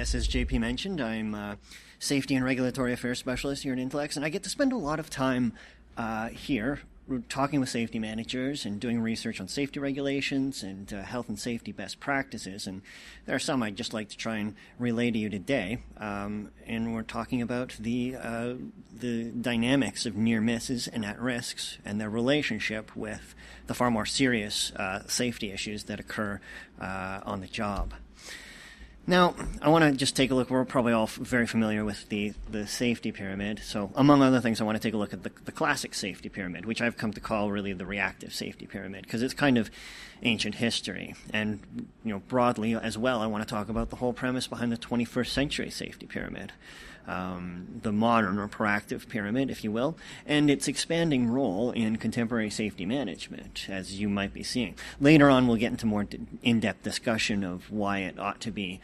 Yes, as JP mentioned, I'm a Safety and Regulatory Affairs Specialist here at Intelex, and I get to spend a lot of time here talking with safety managers and doing research on safety regulations and health and safety best practices. And there are some I'd just like to try and relay to you today. And we're talking about the dynamics of near misses and at-risks and their relationship with the far more serious safety issues that occur on the job. Now, I want to just take a look. We're probably all very familiar with the safety pyramid. So, among other things, I want to take a look at the classic safety pyramid, which I've come to call really the reactive safety pyramid, because it's kind of ancient history. And, broadly as well, I want to talk about the whole premise behind the 21st century safety pyramid. The modern or proactive pyramid, if you will, and its expanding role in contemporary safety management, as you might be seeing. Later on, we'll get into more in-depth discussion of why it ought to be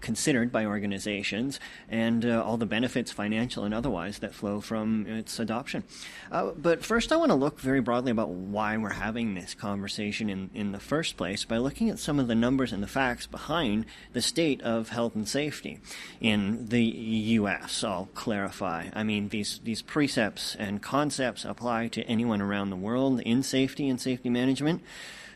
considered by organizations and all the benefits, financial and otherwise, that flow from its adoption. But first, I want to look very broadly about why we're having this conversation in the first place by looking at some of the numbers and the facts behind the state of health and safety in the U.S. I'll clarify. I mean, these precepts and concepts apply to anyone around the world in safety and safety management,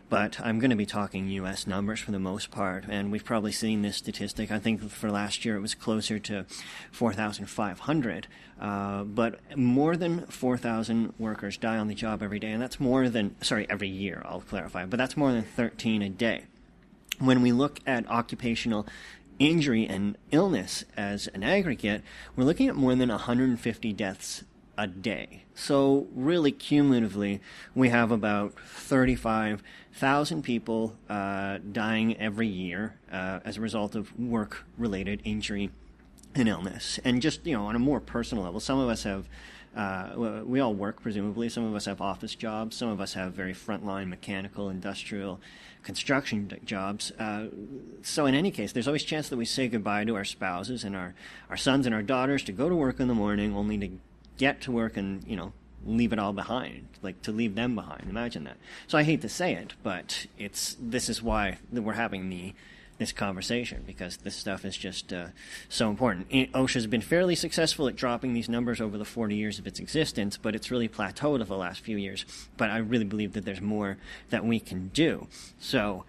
but I'm going to be talking U.S. numbers for the most part, and we've probably seen this statistic. I think for last year it was closer to 4,500, but more than 4,000 workers die on the job every day, and that's more than, every year, I'll clarify, but that's more than 13 a day. When we look at occupational injury and illness as an aggregate, we're looking at more than 150 deaths a day. So really cumulatively, we have about 35,000 people dying every year as a result of work-related injury and illness. And just, on a more personal level, some of us have we all work, presumably. Some of us have office jobs. Some of us have very frontline mechanical, industrial, construction jobs. So in any case, there's always a chance that we say goodbye to our spouses and our sons and our daughters to go to work in the morning, only to get to work and, leave it all behind, like to leave them behind. Imagine that. So I hate to say it, but this is why we're having this conversation, because this stuff is just so important. OSHA's been fairly successful at dropping these numbers over the 40 years of its existence, but it's really plateaued over the last few years. But I really believe that there's more that we can do. So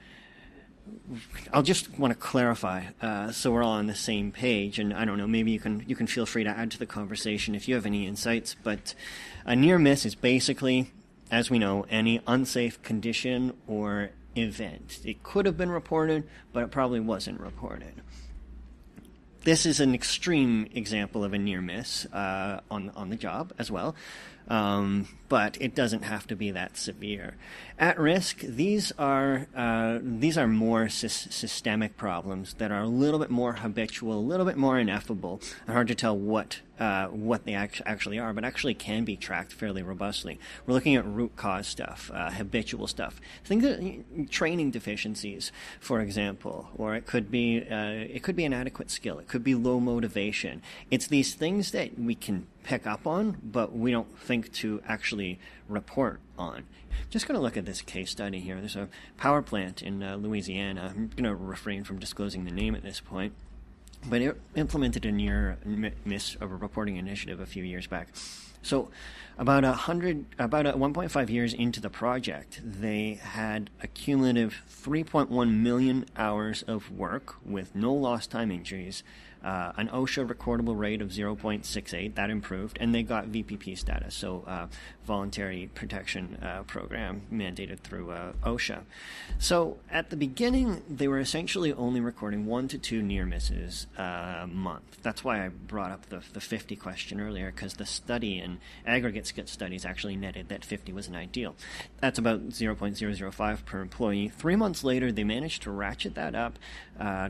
I'll just want to clarify so we're all on the same page, and I don't know, maybe you can feel free to add to the conversation if you have any insights. But a near miss is basically, as we know, any unsafe condition or event. It could have been reported, but it probably wasn't reported. This is an extreme example of a near miss on the job as well, but it doesn't have to be that severe. At risk, these are more systemic problems that are a little bit more habitual, a little bit more ineffable, and hard to tell what they actually are, but actually can be tracked fairly robustly. We're looking at root cause stuff, habitual stuff. Think of training deficiencies, for example, or it could be inadequate skill. It could be low motivation. It's these things that we can pick up on, but we don't think to actually report on. Just going to look at this case study here. There's a power plant in Louisiana. I'm going to refrain from disclosing the name at this point, but it implemented a Nearmiss reporting initiative a few years back. So about 1.5 years into the project, they had a cumulative 3.1 million hours of work with no lost time injuries, an OSHA recordable rate of 0.68, that improved, and they got VPP status, so voluntary protection program mandated through OSHA. So at the beginning, they were essentially only recording 1 to 2 near misses a month. That's why I brought up the 50 question earlier, because the study in aggregate studies actually netted that 50 was an ideal. That's about 0.005 per employee. 3 months later, they managed to ratchet that up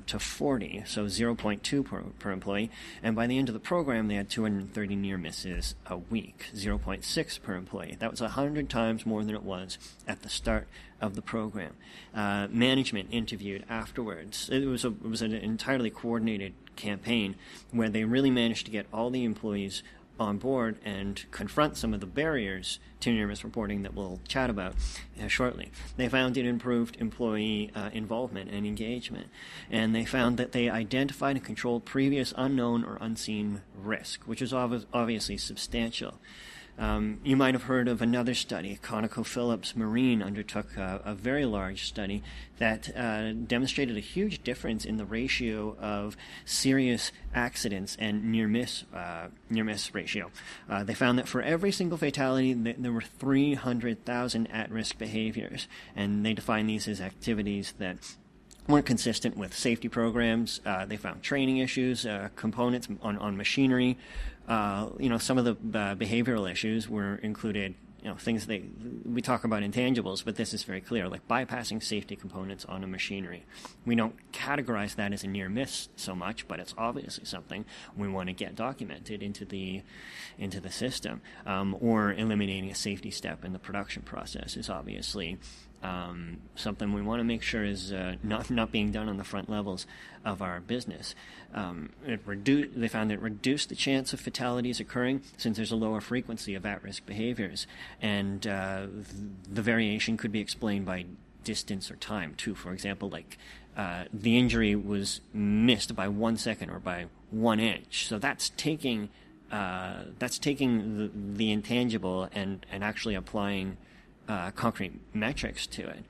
to 40, so 0.2 per employee, and by the end of the program, they had 230 near misses a week, 0.6 per employee. That was 100 times more than it was at the start of the program. Management interviewed afterwards. It was an entirely coordinated campaign where they really managed to get all the employees on board and confront some of the barriers to near-miss reporting that we'll chat about shortly. They found it improved employee involvement and engagement, and they found that they identified and controlled previous unknown or unseen risk, which is obviously substantial. You might have heard of another study. ConocoPhillips Marine undertook a very large study that demonstrated a huge difference in the ratio of serious accidents and near-miss ratio. They found that for every single fatality, there were 300,000 at-risk behaviors, and they defined these as activities that weren't consistent with safety programs. They found training issues, components on machinery. Some of the behavioral issues were included, things we talk about intangibles, but this is very clear, like bypassing safety components on a machinery. We don't categorize that as a near miss so much, but it's obviously something we want to get documented into the system. Or eliminating a safety step in the production process is obviously something we want to make sure is not being done on the front levels of our business. They found it reduced the chance of fatalities occurring since there's a lower frequency of at-risk behaviors, and the variation could be explained by distance or time too. For example, like the injury was missed by 1 second or by 1 inch, so that's taking the intangible and actually applying concrete metrics to it.